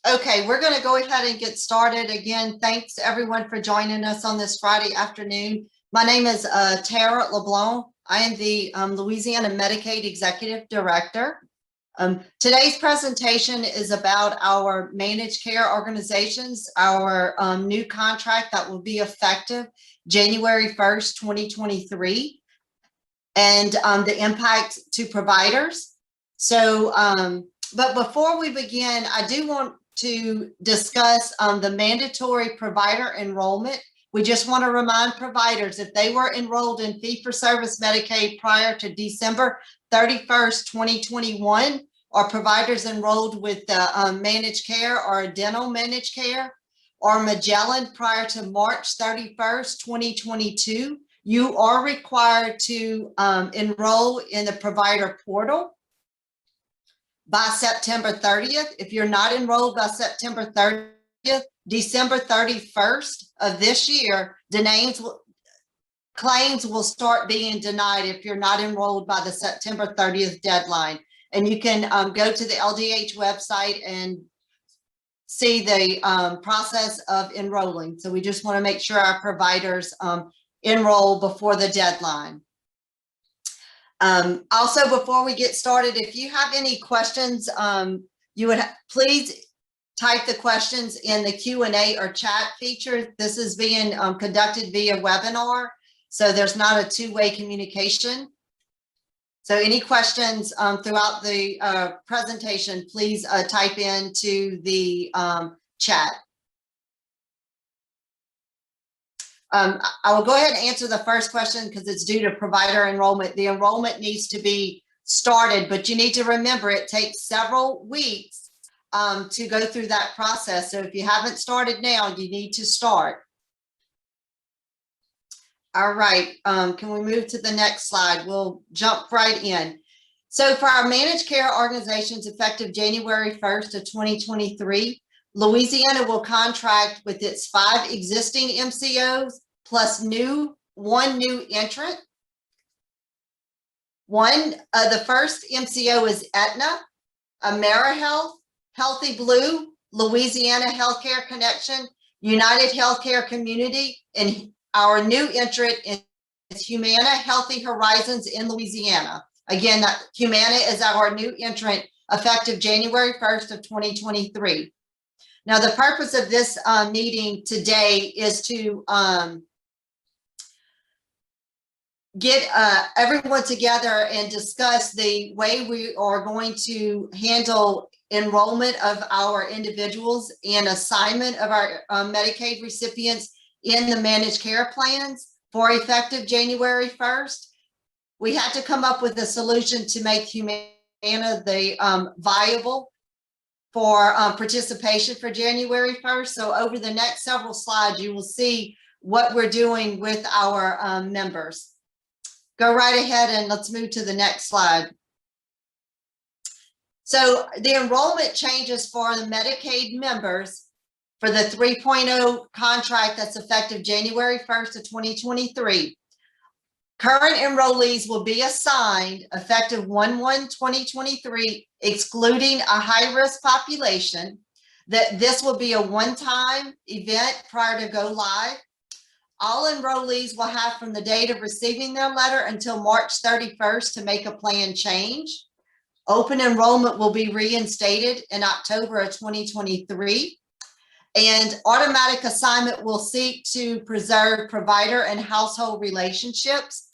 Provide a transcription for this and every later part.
Okay, we're going to go ahead and get started. Again, thanks everyone for joining us on this Friday afternoon. My name is Tara LeBlanc. I am the Louisiana Medicaid Executive Director. Today's presentation is about our managed care organizations, our new contract that will be effective January 1st, 2023, and the impact to providers. So, but before we begin, I do want to discuss the mandatory provider enrollment. We just want to remind providers if they were enrolled in fee-for-service Medicaid prior to December 31st, 2021, or providers enrolled with managed care or dental managed care or Magellan prior to March 31st, 2022, you are required to enroll in the provider portal by September 30th. If you're not enrolled by September 30th, December 31st of this year, claims will start being denied if you're not enrolled by the September 30th deadline. And you can go to the LDH website and see the process of enrolling. So we just want to make sure our providers enroll before the deadline. Also, before we get started, if you have any questions, you would please type the questions in the Q&A or chat feature. This is being conducted via webinar, so there's not a two-way communication. So any questions throughout the presentation, please type into the chat. I will go ahead and answer the first question because it's due to provider enrollment. The enrollment needs to be started, but you need to remember it takes several weeks to go through that process. So if you haven't started now, you need to start. All right, can we move to the next slide? We'll jump right in. So for our managed care organizations effective January 1st of 2023, Louisiana will contract with its 5 existing MCOs plus one new entrant. The first MCO is Aetna, AmeriHealth, Healthy Blue, Louisiana Healthcare Connection, United Healthcare Community, and our new entrant is Humana Healthy Horizons in Louisiana. Again, Humana is our new entrant effective January 1st of 2023. Now, the purpose of this meeting today is to get everyone together and discuss the way we are going to handle enrollment of our individuals and assignment of our Medicaid recipients in the managed care plans for effective January 1st. We had to come up with a solution to make Humana the viable for participation for January 1st. So over the next several slides, you will see what we're doing with our members. Go right ahead and let's move to the next slide. So the enrollment changes for the Medicaid members for the 3.0 contract that's effective January 1st of 2023. Current enrollees will be assigned effective 1/1/2023, excluding a high-risk population. This will be a one-time event prior to go live. All enrollees will have from the date of receiving their letter until March 31st to make a plan change. Open enrollment will be reinstated in October of 2023. And automatic assignment will seek to preserve provider and household relationships.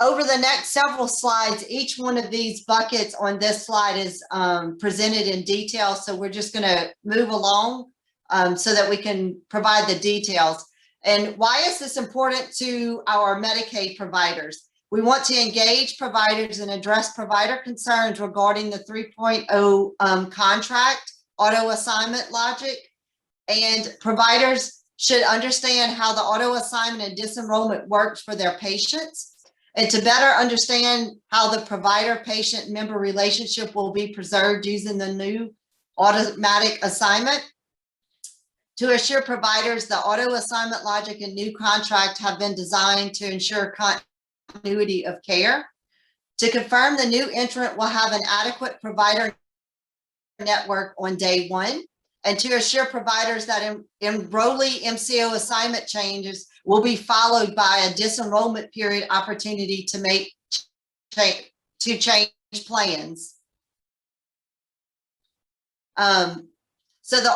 Over the next several slides, each one of these buckets on this slide is presented in detail. So we're just going to move along so that we can provide the details. And why is this important to our Medicaid providers? We want to engage providers and address provider concerns regarding the 3.0 contract auto assignment logic. And providers should understand how the auto assignment and disenrollment works for their patients. And to better understand how the provider-patient member relationship will be preserved using the new automatic assignment. To assure providers, the auto assignment logic and new contract have been designed to ensure continuity of care. To confirm, the new entrant will have an adequate provider network on day one, and to assure providers that enrollee MCO assignment changes will be followed by a disenrollment period opportunity to change plans. So the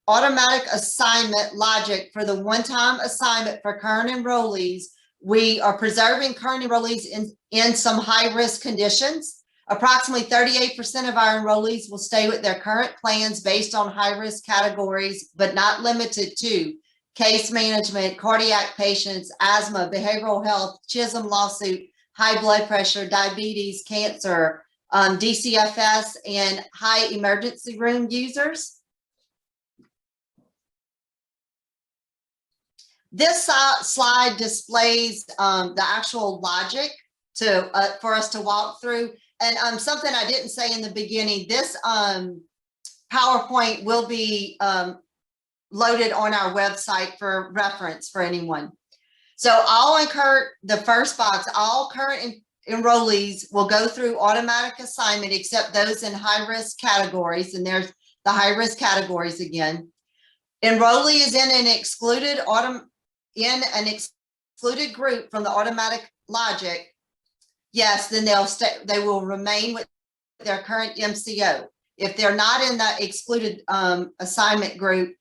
automatic assignment logic for the one-time assignment for current enrollees, we are preserving current enrollees in some high-risk conditions. Approximately 38% of our enrollees will stay with their current plans based on high-risk categories, but not limited to case management, cardiac patients, asthma, behavioral health, Chisholm lawsuit, high blood pressure, diabetes, cancer, DCFS, and high emergency room users. This slide displays the actual logic for us to walk through. And something I didn't say in the beginning, this PowerPoint will be loaded on our website for reference for anyone. So the first box, all current enrollees will go through automatic assignment except those in high-risk categories, and there's the high-risk categories again. Enrollee is in an excluded group from the automatic logic. Yes, then they will remain with their current MCO. If they're not in the excluded assignment group,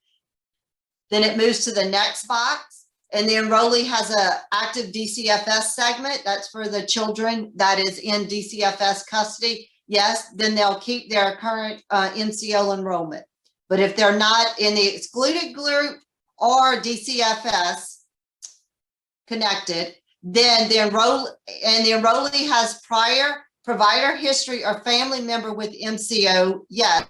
then it moves to the next box, and the enrollee has an active DCFS segment. That's for the children that is in DCFS custody. Yes, then they'll keep their current MCO enrollment. But if they're not in the excluded group or DCFS connected, then the enrollee has prior provider history or family member with MCO. Yes,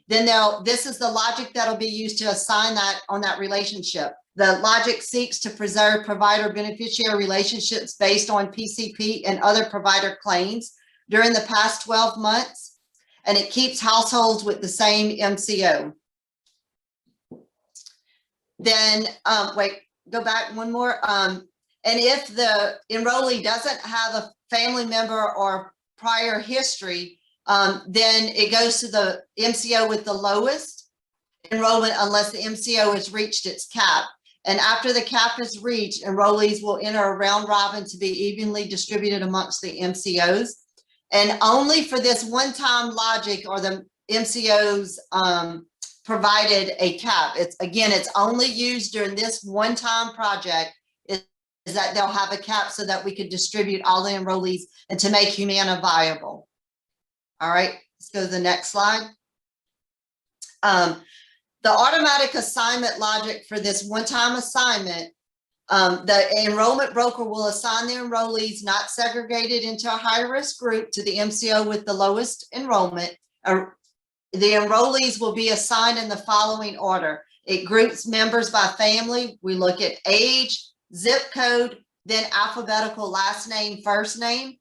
then this is the logic that'll be used to assign that on that relationship. The logic seeks to preserve provider beneficiary relationships based on PCP and other provider claims during the past 12 months, and it keeps households with the same MCO. Then, wait, go back one more. And if the enrollee doesn't have a family member or prior history, then it goes to the MCO with the lowest enrollment unless the MCO has reached its cap. And after the cap is reached, enrollees will enter a round robin to be evenly distributed amongst the MCOs. And only for this one-time logic or the MCOs provided a cap. It's only used during this one-time project is that they'll have a cap so that we could distribute all the enrollees and to make Humana viable. All right, let's go to the next slide. The automatic assignment logic for this one-time assignment, the enrollment broker will assign the enrollees not segregated into a high-risk group to the MCO with the lowest enrollment. The enrollees will be assigned in the following order. It groups members by family. We look at age, zip code, then alphabetical last name, first name.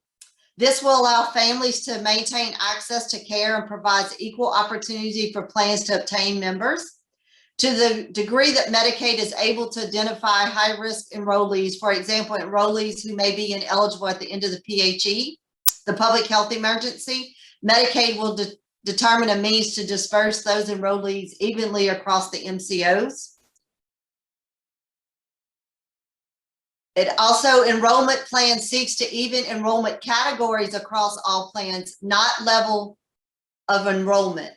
This will allow families to maintain access to care and provides equal opportunity for plans to obtain members. To the degree that Medicaid is able to identify high-risk enrollees, for example, enrollees who may be ineligible at the end of the PHE, the public health emergency, Medicaid will determine a means to disperse those enrollees evenly across the MCOs. It also, enrollment plan seeks to even enrollment categories across all plans, not level of enrollment.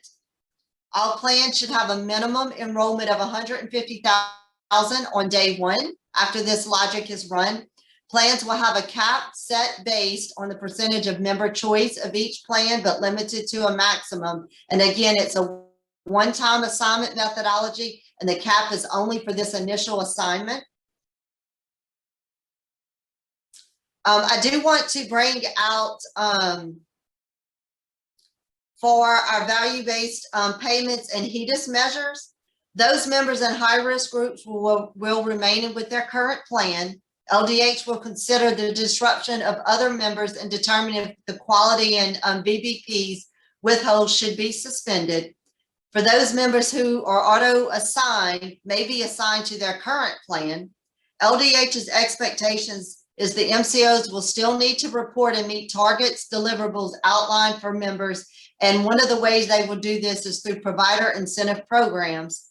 All plans should have a minimum enrollment of 150,000 on day one. After this logic is run, plans will have a cap set based on the percentage of member choice of each plan, but limited to a maximum. And again, it's a one-time assignment methodology, and the cap is only for this initial assignment. I do want to bring out for our value-based payments and HEDIS measures, those members in high-risk groups will remain with their current plan. LDH will consider the disruption of other members and determine if the quality and BBPs withhold should be suspended. For those members who are auto-assigned, may be assigned to their current plan, LDH's expectations is the MCOs will still need to report and meet targets, deliverables outlined for members And one of the ways they will do this is through provider incentive programs.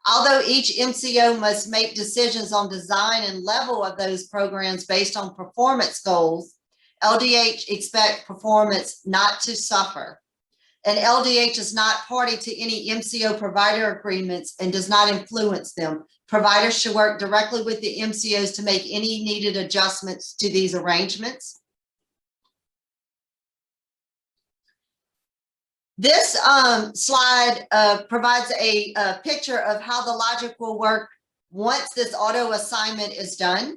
Although each MCO must make decisions on design and level of those programs based on performance goals, LDH expects performance not to suffer. And LDH is not party to any MCO provider agreements and does not influence them. Providers should work directly with the MCOs to make any needed adjustments to these arrangements. This slide provides a picture of how the logic will work once this auto assignment is done.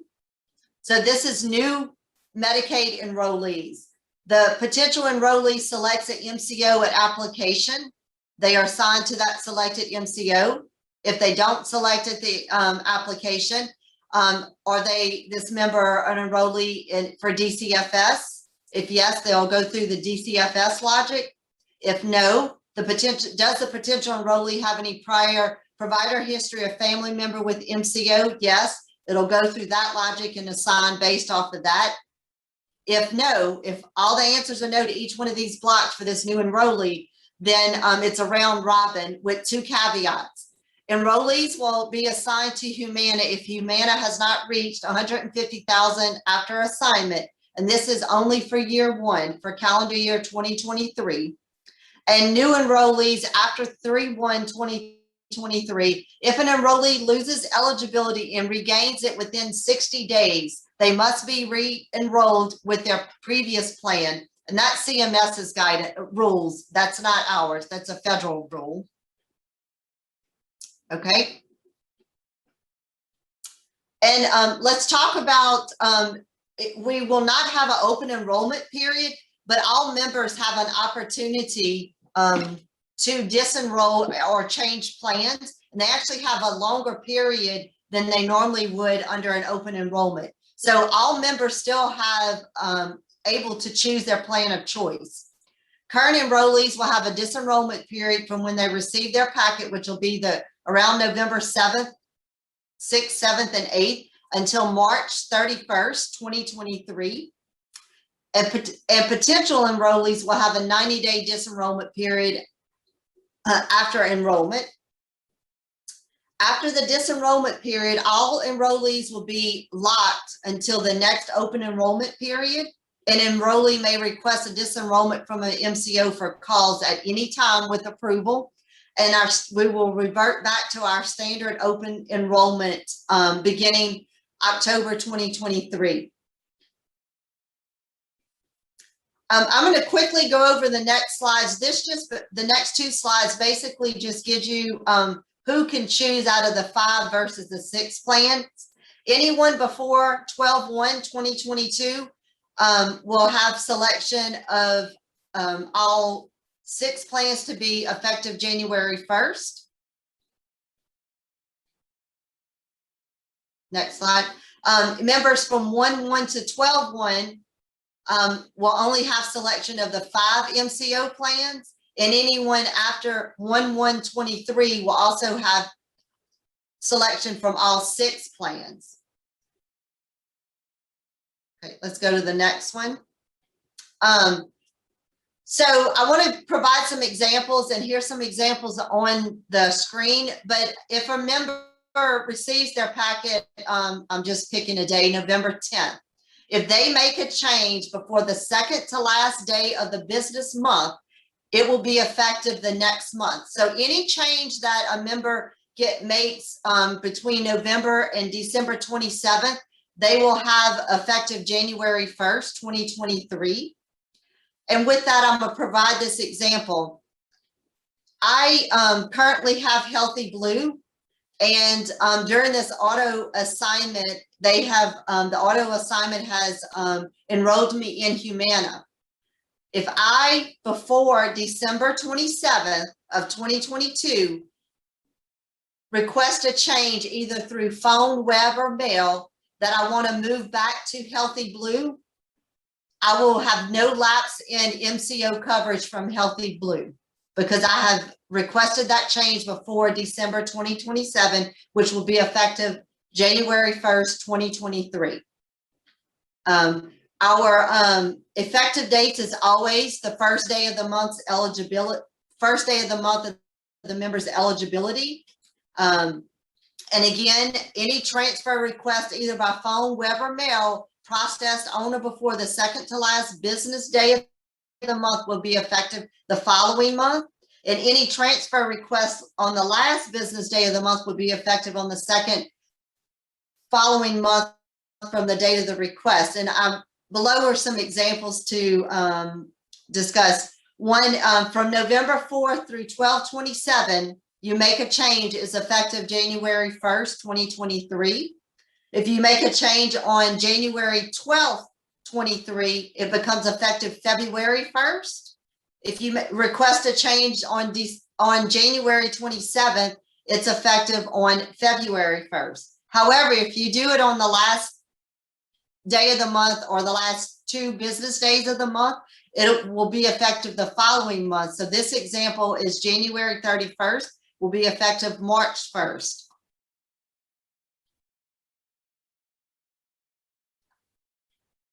So this is new Medicaid enrollees. The potential enrollee selects an MCO at application. They are assigned to that selected MCO. If they don't select at the application, are this member an enrollee for DCFS? If yes, they'll go through the DCFS logic. If no, does the potential enrollee have any prior provider history of family member with MCO? Yes, it'll go through that logic and assign based off of that. If no, if all the answers are no to each one of these blocks for this new enrollee, then it's a round robin with two caveats. Enrollees will be assigned to Humana if Humana has not reached 150,000 after assignment, and this is only for year one for calendar year 2023. And new enrollees after 3/1/2023, if an enrollee loses eligibility and regains it within 60 days, they must be re-enrolled with their previous plan. And that's CMS's guidance rules. That's not ours. That's a federal rule. Okay. And let's talk about, we will not have an open enrollment period, but all members have an opportunity to disenroll or change plans. And they actually have a longer period than they normally would under an open enrollment. So all members still have able to choose their plan of choice. Current enrollees will have a disenrollment period from when they receive their packet, which will be around November 7th, 6th, 7th, and 8th until March 31st, 2023. And potential enrollees will have a 90-day disenrollment period after enrollment. After the disenrollment period, all enrollees will be locked until the next open enrollment period. An enrollee may request a disenrollment from an MCO for cause at any time with approval. And we will revert back to our standard open enrollment beginning October 2023. I'm going to quickly go over the next slides. The next two slides basically just gives you who can choose out of the 5 versus the 6 plans. Anyone before 12/1/2022 will have selection of all 6 plans to be effective January 1st. Next slide. Members from 1/1 to 12/1 will only have selection of the 5 MCO plans, and anyone after 1/1/23 will also have selection from all 6 plans. Okay, let's go to the next one. So I want to provide some examples, and here's some examples on the screen. But if a member receives their packet, I'm just picking a day, November 10th. If they make a change before the second to last day of the business month, it will be effective the next month. So any change that a member makes between November and December 27th, they will have effective January 1st, 2023. And with that, I'm going to provide this example. I currently have Healthy Blue, and during this auto assignment, they have the auto assignment has enrolled me in Humana. If I, before December 27th of 2022, request a change either through phone, web, or mail that I want to move back to Healthy Blue, I will have no lapse in MCO coverage from Healthy Blue because I have requested that change before December 2027, which will be effective January 1st, 2023. Our effective dates is always the first day of the month's eligibility, first day of the month of the member's eligibility. And again, any transfer request either by phone, web, or mail processed on or before the second to last business day of the month will be effective the following month. And any transfer request on the last business day of the month will be effective on the second following month from the date of the request. And below are some examples to discuss. One, from November 4th through 12/27, you make a change is effective January 1st, 2023. If you make a change on January 12th, 23, it becomes effective February 1st. If you request a change on January 27th, it's effective on February 1st. However, if you do it on the last day of the month or the last 2 business days of the month, it will be effective the following month. So this example is January 31st, will be effective March 1st.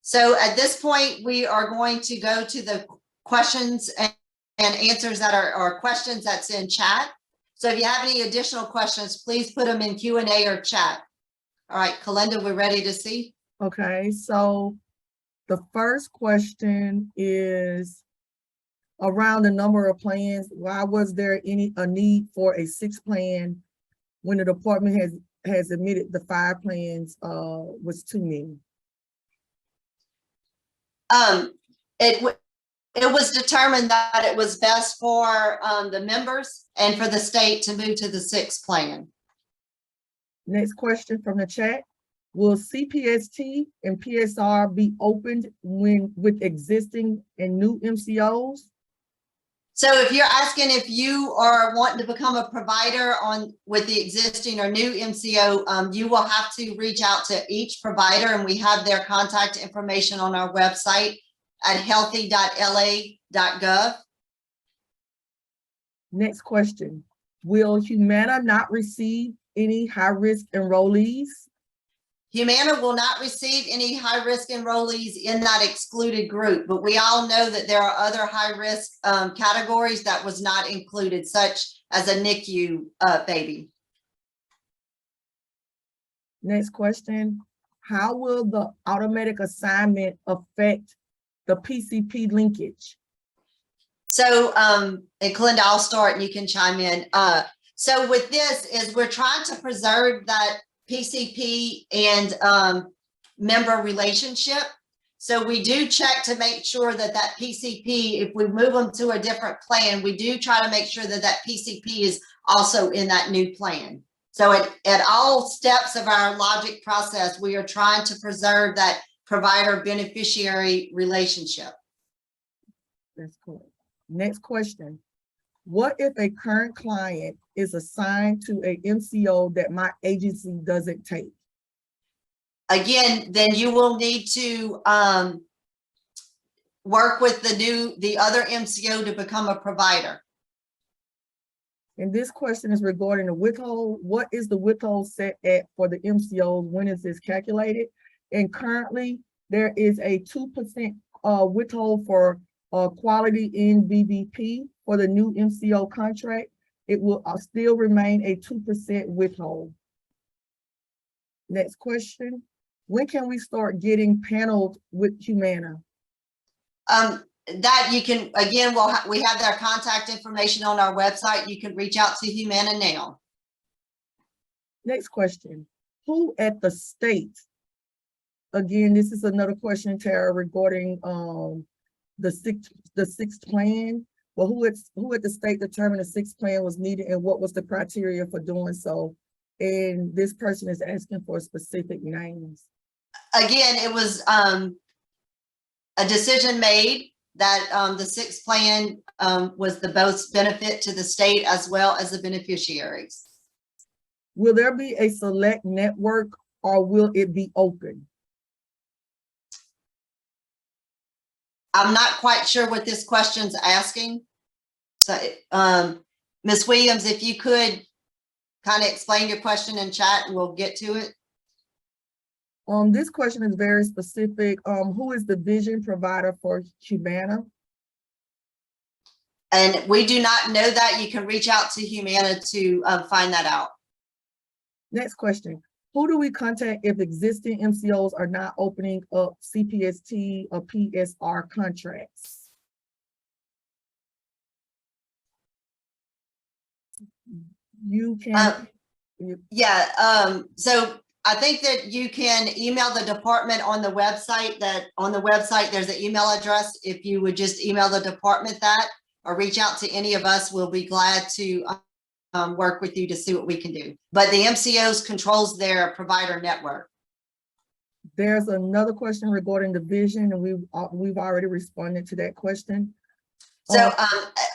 So at this point, we are going to go to the questions and answers that are questions that's in chat. So if you have any additional questions, please put them in Q&A or chat. All right, Kalinda, we're ready to see. Okay, so the first question is around the number of plans. Why was there a need for a 6th plan when the department has admitted the 5 plans was too many? It was determined that it was best for the members and for the state to move to the 6th plan. Next question from the chat. Will CPST and PSR be opened with existing and new MCOs? So if you're asking if you are wanting to become a provider with the existing or new MCO, you will have to reach out to each provider, and we have their contact information on our website at healthy.la.gov. Next question. Will Humana not receive any high-risk enrollees? Humana will not receive any high-risk enrollees in that excluded group, but we all know that there are other high-risk categories that was not included, such as a NICU baby. Next question. How will the automatic assignment affect the PCP linkage? So, and Kalinda, I'll start and you can chime in. So with this is we're trying to preserve that PCP and member relationship. So we do check to make sure that that PCP, if we move them to a different plan, we do try to make sure that that PCP is also in that new plan. So at all steps of our logic process, we are trying to preserve that provider beneficiary relationship. That's cool. Next question. What if a current client is assigned to a MCO that my agency doesn't take? Again, then you will need to work with the other MCO to become a provider. And this question is regarding the withhold. What is the withhold set at for the MCOs? When is this calculated? And currently there is a 2% withhold for quality in BBP for the new MCO contract. It will still remain a 2% withhold. Next question. When can we start getting paneled with Humana? That you can, again, we have their contact information on our website. You can reach out to Humana now. Next question. Who at the state, again, this is another question, Tara, regarding the sixth plan. Well, who at the state determined the 6th plan was needed and what was the criteria for doing so? And this person is asking for specific names. Again, it was a decision made that the 6th plan was the most benefit to the state as well as the beneficiaries. Will there be a select network or will it be open? I'm not quite sure what this question's asking. So, Ms. Williams, if you could kind of explain your question in chat and we'll get to it. This question is very specific. Who is the vision provider for Humana? And we do not know that. You can reach out to Humana to find that out. Next question. Who do we contact if existing MCOs are not opening up CPST or PSR contracts? You can. So I think that you can email the department on the website. There's an email address. If you would just email the department that, or reach out to any of us, we'll be glad to work with you to see what we can do. But the MCOs controls their provider network. There's another question regarding the vision, and we've already responded to that question. So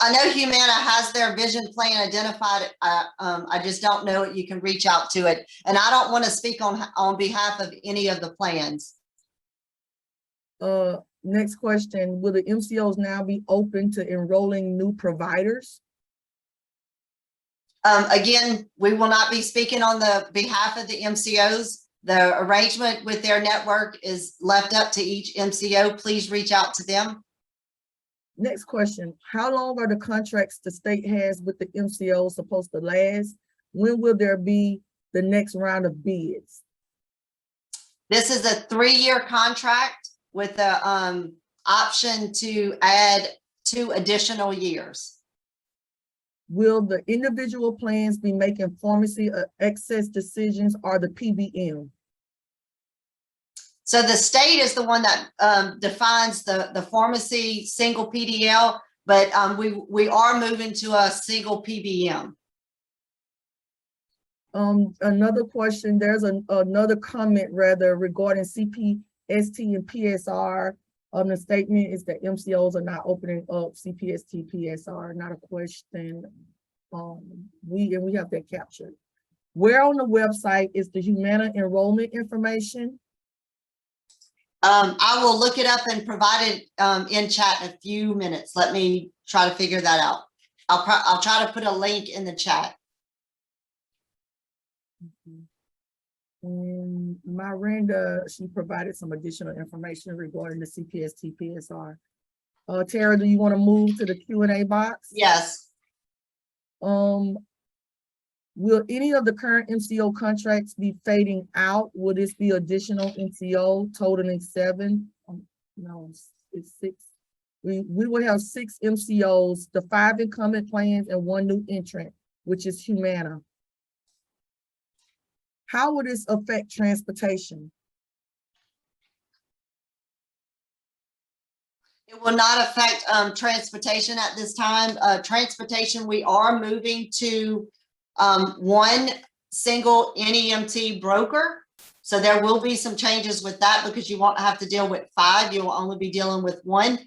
I know Humana has their vision plan identified. I just don't know it. You can reach out to it. And I don't want to speak on behalf of any of the plans. Next question, will the MCOs now be open to enrolling new providers? Again, we will not be speaking on the behalf of the MCOs. The arrangement with their network is left up to each MCO. Please reach out to them. Next question, how long are the contracts the state has with the MCO supposed to last? When will there be the next round of bids? This is a 3-year contract with the option to add 2 additional years. Will the individual plans be making pharmacy excess decisions or the PBM? So the state is the one that defines the pharmacy single PDL, but we are moving to a single PBM. Another question, there's another comment rather regarding CPST and PSR. The statement is that MCOs are not opening up CPST, PSR, not a question. We have that captured. Where on the website is the Humana enrollment information? I will look it up and provide it in chat in a few minutes. Let me try to figure that out. I'll try to put a link in the chat. Miranda, she provided some additional information regarding the CPST, PSR. Tara, do you want to move to the Q&A box? Yes. Will any of the current MCO contracts be fading out? Will this be additional MCO totaling 7? No, it's 6. We will have 6 MCOs, the 5 incumbent plans and 1 new entrant, which is Humana. How will this affect transportation? It will not affect transportation at this time. Transportation, we are moving to 1 single NEMT broker. So there will be some changes with that because you won't have to deal with 5. You will only be dealing with 1,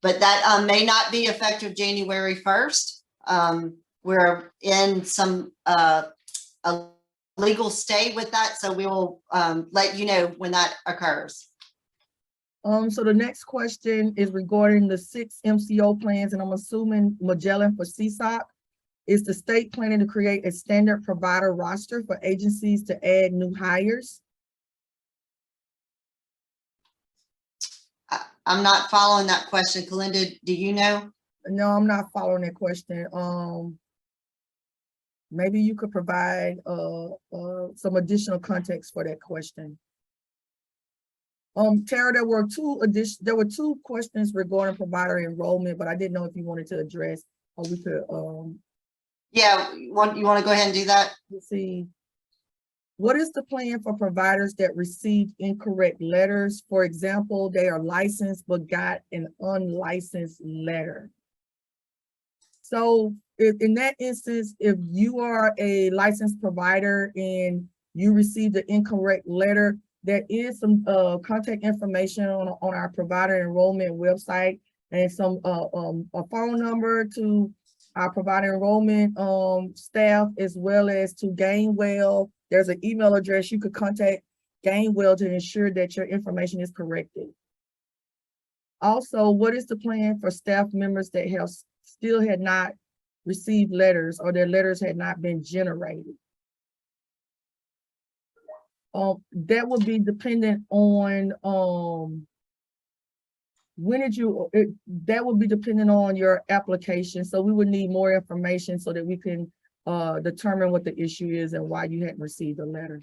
but that may not be effective January 1st. We're in some a legal stay with that. So we will let you know when that occurs. So the next question is regarding the 6 MCO plans, and I'm assuming Magellan for CSOC. Is the state planning to create a standard provider roster for agencies to add new hires? I'm not following that question. Kalinda, do you know? No, I'm not following that question. Maybe you could provide some additional context for that question. Tara, there were 2 questions regarding provider enrollment, but I didn't know if you wanted to address, or we could yeah, you want to go ahead and do that? let's see. What is the plan for providers that received incorrect letters? For example, they are licensed but got an unlicensed letter. So in that instance, if you are a licensed provider and you received an incorrect letter, there is some contact information on our provider enrollment website, and some a phone number to our provider enrollment staff, as well as to Gainwell. There's an email address you could contact Gainwell to ensure that your information is corrected. Also, what is the plan for staff members that still had not received letters, or their letters had not been generated? that would be dependent on, that would be dependent on your application. So we would need more information so that we can determine what the issue is and why you hadn't received a letter.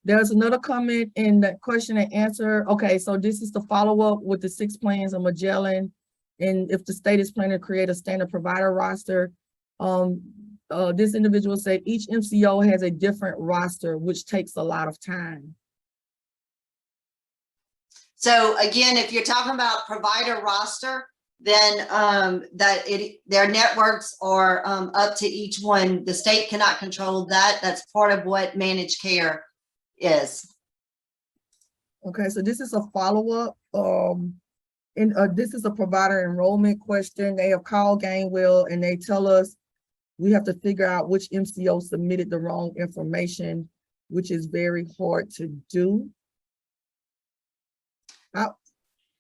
There's another comment in that question and answer. Okay, so this is the follow-up with the 6 plans of Magellan. And if the state is planning to create a standard provider roster, this individual said each MCO has a different roster, which takes a lot of time. So again, if you're talking about provider roster, then their networks are up to each one. The state cannot control that. That's part of what managed care is. Okay, so this is a follow-up. This is a provider enrollment question. They have called Gainwell and they tell us we have to figure out which MCO submitted the wrong information, which is very hard to do.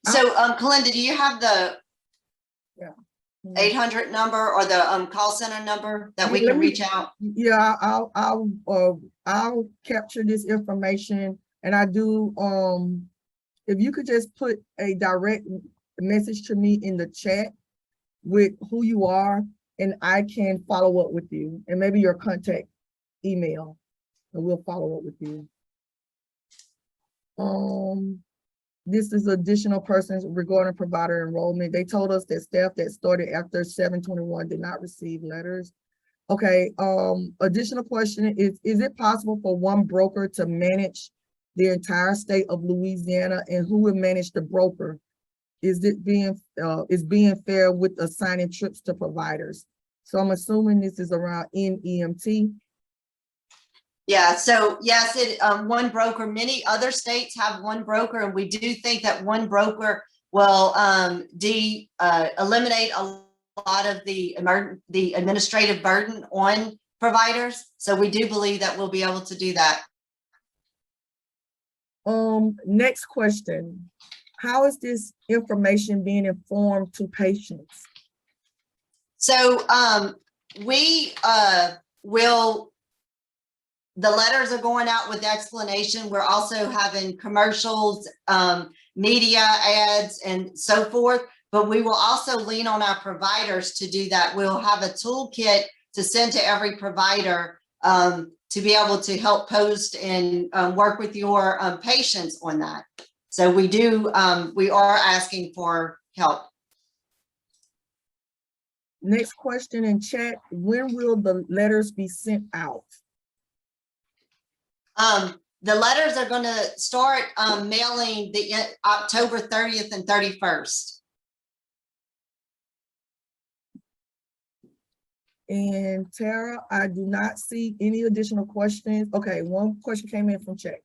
So, Kalinda, do you have the 800 number or the call center number that we can reach out? Yeah, I'll capture this information, and I do. If you could just put a direct message to me in the chat with who you are, and I can follow up with you, and maybe your contact email, and we'll follow up with you. This is additional persons regarding provider enrollment. They told us that staff that started after 7/21 did not receive letters. Okay, additional question is it possible for one broker to manage the entire state of Louisiana, and who would manage the broker? Is it being fair with assigning trips to providers? So I'm assuming this is around NEMT. Yeah, so yes, one broker. Many other states have one broker, and we do think that one broker will eliminate a lot of the administrative burden on providers. So we do believe that we'll be able to do that. Next question. How is this information being informed to patients? So the letters are going out with explanation. We're also having commercials, media ads, and so forth. But we will also lean on our providers to do that. We'll have a toolkit to send to every provider to be able to help post and work with your patients on that. So we are asking for help. Next question in chat, when will the letters be sent out? The letters are going to start mailing the October 30th and 31st. And Tara, I do not see any additional questions. Okay, one question came in from chat.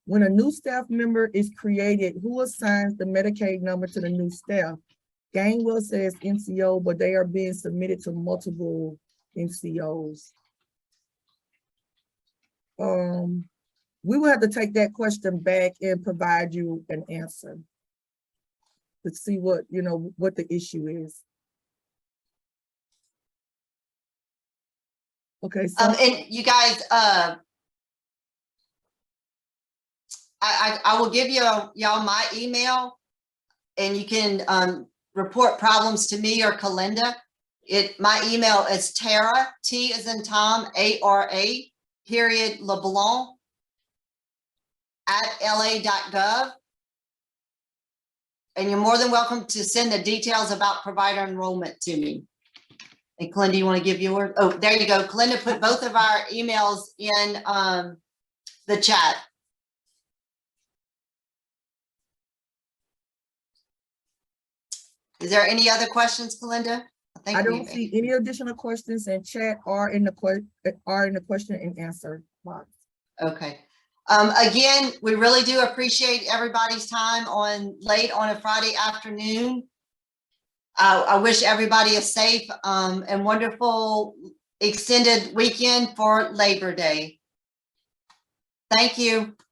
When a new staff member is created, who assigns the Medicaid number to the new staff? Gainwell says MCO, but they are being submitted to multiple MCOs. We will have to take that question back and provide you an answer to see what the issue is. Okay, so and you guys, I will give y'all my email, and you can report problems to me or Kalinda. My email is Tara, T as in Tom, A-R-A, period, LeBlanc @la.gov. And you're more than welcome to send the details about provider enrollment to me. And Kalinda, you want to give yours? Oh, there you go. Kalinda put both of our emails in the chat. Is there any other questions, Kalinda? I don't see any additional questions in chat or in the question and answer box. Okay. Again, we really do appreciate everybody's time late on a Friday afternoon. I wish everybody a safe and wonderful extended weekend for Labor Day. Thank you.